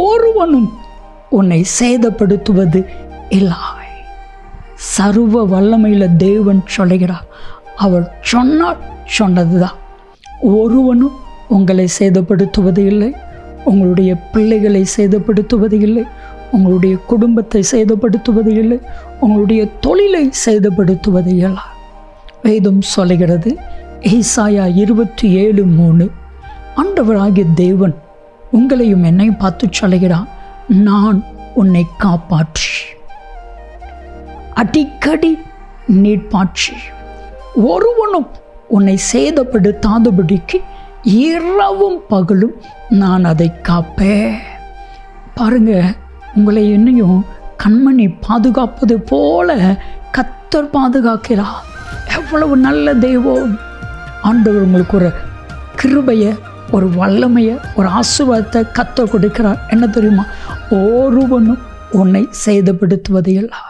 ஒருவனும் உன்னை சேதப்படுத்துவது இல்லை. சர்வ வல்லமையில் தேவன் சொல்லுகிறார். அவர் சொன்னால் சொன்னதுதான். ஒருவனும் உங்களை சேதப்படுத்துவது இல்லை, உங்களுடைய பிள்ளைகளை சேதப்படுத்துவது இல்லை, உங்களுடைய குடும்பத்தை சேதப்படுத்துவது இல்லை, உங்களுடைய தொழிலை சேதப்படுத்துவது இல்லை. வேதம் சொல்லுகிறது, ஏசாயா 27:3, ஆண்டவராகிய தேவன் உங்களையும் என்னையும் பார்த்து சொல்லுகிறான், நான் உன்னை காப்பாற்றி அடிக்கடி நீட்பாற்றி ஒருவனும் உன்னை சேதப்படுத்தாதபடிக்கு இரவும் பகலும் நான் அதை காப்பேன். பாருங்க, உங்களை என்னையும் கண்மணி பாதுகாப்பது போல கர்த்தர் பாதுகாக்கிறார். எவ்வளவு நல்ல தெய்வம்! ஆண்டவர் உங்களுக்கு ஒரு கிருபையை, ஒரு வல்லமையை, ஒரு ஆசீர்வாதத்தை கர்த்தர் கொடுக்கிறார். என்ன தெரியுமா? ஒருவனும் உன்னை சேதப்படுத்துவது இல்லை.